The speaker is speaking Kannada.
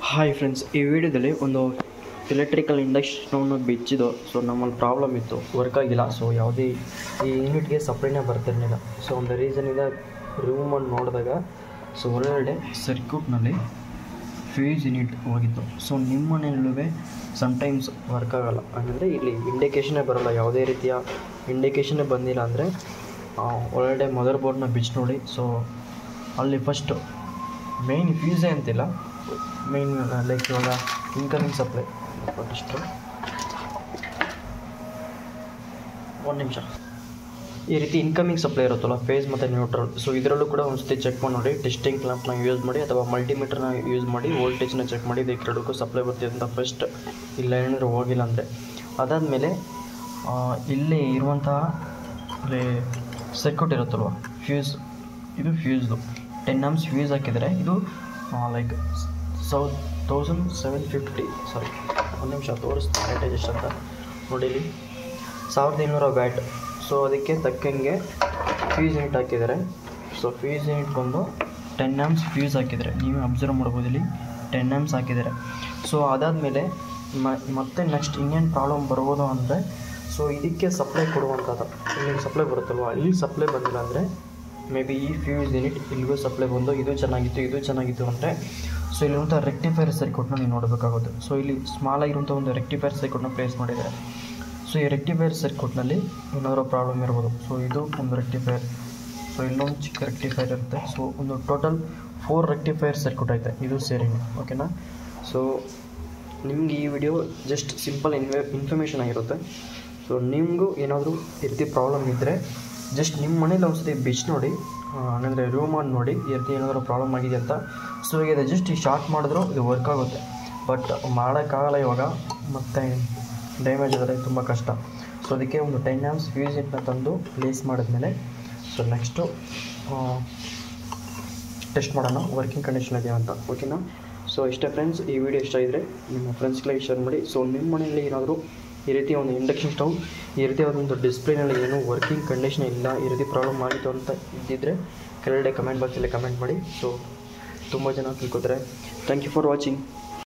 ಹಾಯ್ ಫ್ರೆಂಡ್ಸ್, ಈ ವಿಡಿಯೋದಲ್ಲಿ ಒಂದು ಎಲೆಕ್ಟ್ರಿಕಲ್ ಇಂಡಕ್ಷನ್ ಬಿಚ್ಚಿದ್ದು. ಸೊ ನಮ್ಮಲ್ಲಿ ಪ್ರಾಬ್ಲಮ್ ಇತ್ತು, ವರ್ಕ್ ಆಗಿಲ್ಲ. ಸೊ ಯಾವುದೇ ಈ ಯೂನಿಟ್ಗೆ ಸಪ್ಲೈನೇ ಬರ್ತಿರಲಿಲ್ಲ. ಸೊ ಒಂದು ರೀಸನಿಂದ ರಿಮೂವ್ ಮಾಡಿ ನೋಡಿದಾಗ ಸೊ ಒಳಗಡೆ ಸರ್ಕ್ಯೂಟ್ನಲ್ಲಿ ಫ್ಯೂಸ್ ಯೂನಿಟ್ ಹೋಗಿತ್ತು. ಸೊ ನಿಮ್ಮ ಮನೆಯಲ್ಲೂ ಸಮ್ಟೈಮ್ಸ್ ವರ್ಕ್ ಆಗೋಲ್ಲ, ಅಂದರೆ ಇಲ್ಲಿ ಇಂಡಿಕೇಷನೇ ಬರೋಲ್ಲ. ಯಾವುದೇ ರೀತಿಯ ಇಂಡಿಕೇಷನೇ ಬಂದಿಲ್ಲ ಅಂದರೆ ಒಳಗಡೆ ಮದರ್ ಬೋರ್ಡ್ನ ಬಿಚ್ಚಿ ನೋಡಿ. ಸೊ ಅಲ್ಲಿ ಫಸ್ಟು ಮೇಯ್ನ್ ಫ್ಯೂಸೇ ಅಂತಿಲ್ಲ, ಮೇಯ್ನ್ ಲೈಕ್ ಇವಾಗ ಇನ್ಕಮಿಂಗ್ ಸಪ್ಲೈ ಇಷ್ಟು ಒಂದು ನಿಮಿಷ ಈ ರೀತಿ ಇನ್ಕಮಿಂಗ್ ಸಪ್ಲೈ ಇರುತ್ತಲ್ಲ, ಫೇಸ್ ಮತ್ತು ನ್ಯೂಟ್ರಲ್. ಸೊ ಇದರಲ್ಲೂ ಕೂಡ ಒಂದು ಸತಿ ಚೆಕ್ ಮಾಡಿ ನೋಡಿ. ಟೆಸ್ಟಿಂಗ್ ಕ್ಲಾಂಪ್ನ ಯೂಸ್ ಮಾಡಿ ಅಥವಾ ಮಲ್ಟಿಮೀಟರ್ನ ಯೂಸ್ ಮಾಡಿ ವೋಲ್ಟೇಜ್ನ ಚೆಕ್ ಮಾಡಿ ಇದಕ್ಕೆ ಎರಡಕ್ಕೂ ಸಪ್ಲೈ ಬರ್ತಿದೆ ಅಂತ ಫಸ್ಟ್. ಇಲ್ಲ ಏನಾದರೂ ಹೋಗಿಲ್ಲ ಅಂದರೆ ಅದಾದಮೇಲೆ ಇಲ್ಲಿ ಇರುವಂತಹ ಇಲ್ಲಿ ಸರ್ಕ್ಯೂಟ್ ಇರುತ್ತಲ್ವ, ಫ್ಯೂಸ್, ಇದು ಫ್ಯೂಸ್ದು 10 amps ಫ್ಯೂಸ್ ಹಾಕಿದರೆ ಇದು ಲೈಕ್ 1750, ಸಾರಿ ಒಂದು ನಿಮಿಷ ತೋರಿಸ್ತೀನಿ ವೋಲ್ಟೇಜ್ ಎಷ್ಟು ಅಂತ ನೋಡಿ. ಇಲ್ಲಿ 1700 ವ್ಯಾಟ್. ಸೊ ಅದಕ್ಕೆ ತಕ್ಕಂಗೆ ಫ್ಯೂಸ್ ಯೂನಿಟ್ ಹಾಕಿದ್ದಾರೆ. ಸೊ ಫ್ಯೂಸ್ ಯೂನಿಟ್ ಬಂದು 10 amps ಫ್ಯೂಸ್ ಹಾಕಿದ್ದಾರೆ. ನೀವು ಅಬ್ಸರ್ವ್ ಮಾಡ್ಬೋದು, ಇಲ್ಲಿ 10 amps ಹಾಕಿದ್ದಾರೆ. ಸೊ ಅದಾದಮೇಲೆ ಮತ್ತೆ ನೆಕ್ಸ್ಟ್ ಇನ್ನೇನು ಪ್ರಾಬ್ಲಮ್ ಬರ್ಬೋದು ಅಂದರೆ, ಸೊ ಇದಕ್ಕೆ ಸಪ್ಲೈ ಕೊಡುವಂಥದ್ದು ಇಲ್ಲಿಗೆ ಸಪ್ಲೈ ಬರುತ್ತಲ್ವ, ಇಲ್ಲಿ ಸಪ್ಲೈ ಬಂದಿಲ್ಲ ಅಂದರೆ ಮೇ ಬಿ ಈ ಫ್ಯೂಸ್ ಯೂನಿಟ್ ಇಲ್ಲಿಗೂ ಸಪ್ಲೈ ಬಂದು ಇದು ಚೆನ್ನಾಗಿತ್ತು ಅಂದರೆ ಸೊ ಇಲ್ಲಿರುವಂಥ ರೆಕ್ಟಿಫೈರ್ ಸರ್ಕ್ಯೂಟ್ನ ನೀವು ನೋಡಬೇಕಾಗುತ್ತೆ. ಸೊ ಇಲ್ಲಿ ಸ್ಮಾಲ್ ಆಗಿರುವಂಥ ಒಂದು ರೆಕ್ಟಿಫೈರ್ ಸರ್ಕ್ಯೂಟ್ನ ಪ್ಲೇಸ್ ಮಾಡಿದ್ದಾರೆ. ಸೊ ಈ ರೆಕ್ಟಿಫೈರ್ ಸರ್ಕ್ಯೂಟ್ನಲ್ಲಿ ಏನಾದರೂ ಪ್ರಾಬ್ಲಮ್ ಇರ್ಬೋದು. ಸೊ ಇದು ಒಂದು ರೆಕ್ಟಿಫೈರ್, ಸೊ ಇಲ್ಲೊಂದು ಚಿಕ್ಕ ರೆಕ್ಟಿಫೈರ್ ಇರುತ್ತೆ. ಸೊ ಒಂದು ಟೋಟಲ್ 4 ರೆಕ್ಟಿಫೈರ್ ಸರ್ಕ್ಯೂಟ್ ಐತೆ ಇದು ಸೇರಿ, ಓಕೆನಾ. ಸೊ ನಿಮ್ಗೆ ಈ ವಿಡಿಯೋ ಜಸ್ಟ್ ಸಿಂಪಲ್ ಇನ್ಫಾರ್ಮೇಷನ್ ಆಗಿರುತ್ತೆ. ಸೊ ನಿಮಗೂ ಏನಾದರೂ ಈ ರೀತಿ ಪ್ರಾಬ್ಲಮ್ ಇದ್ದರೆ ಜಸ್ಟ್ ನಿಮ್ಮ ಮನೇಲಿ ಒಂದು ಸತಿ ಬಿಚ್ಚಿ ನೋಡಿ, ಅಂದರೆ ರಿಮೂವ್ ಮಾಡಿ ನೋಡಿ ಈ ರೀತಿ ಏನಾದರೂ ಪ್ರಾಬ್ಲಮ್ ಆಗಿದೆ ಅಂತ. ಸೊ ಈಗ ಜಸ್ಟ್ ಈ ಶಾರ್ಟ್ ಮಾಡಿದ್ರು ಇದು ವರ್ಕ್ ಆಗುತ್ತೆ, ಬಟ್ ಮಾಡೋಕ್ಕಾಗಲ್ಲ ಇವಾಗ, ಮತ್ತು ಡ್ಯಾಮೇಜ್ ಆದರೆ ತುಂಬ ಕಷ್ಟ. ಸೊ ಅದಕ್ಕೆ ಒಂದು 10 amps ಫ್ಯೂಸ್ ಯೂನಿಟ್ನ ತಂದು ಪ್ಲೇಸ್ ಮಾಡಿದ್ಮೇಲೆ ಸೊ ನೆಕ್ಸ್ಟು ಟೆಸ್ಟ್ ಮಾಡೋಣ ವರ್ಕಿಂಗ್ ಕಂಡೀಷನ್ ಇದೆಯಾ ಅಂತ, ಓಕೆನಾ. ಸೊ ಇಷ್ಟೇ ಫ್ರೆಂಡ್ಸ್, ಈ ವಿಡಿಯೋ ಇಷ್ಟ ಇದ್ದರೆ ನಿಮ್ಮ ಫ್ರೆಂಡ್ಸ್ಗಳಿಗೆ ಶೇರ್ ಮಾಡಿ. ಸೊ ನಿಮ್ಮ ಮನೆಯಲ್ಲಿ ಏನಾದರೂ ಈ ರೀತಿ ಒಂದು ಇಂಡಕ್ಷನ್ ಸ್ಟವ್ ಈ ರೀತಿ ಒಂದು ಡಿಸ್ಪ್ಲೇನಲ್ಲಿ ಏನೂ ವರ್ಕಿಂಗ್ ಕಂಡೀಷನ್ ಇಲ್ಲ, ಈ ರೀತಿ ಪ್ರಾಬ್ಲಮ್ ಆಗಿತ್ತು ಅಂತ ಇದ್ದಿದ್ದರೆ ಕೆಳಗಡೆ ಕಮೆಂಟ್ ಬಾಕ್ಸಲ್ಲಿ ಕಮೆಂಟ್ ಮಾಡಿ. ಸೊ ತುಂಬ ಜನ ತಿಳ್ಕೊತಾರೆ. Thank you for watching.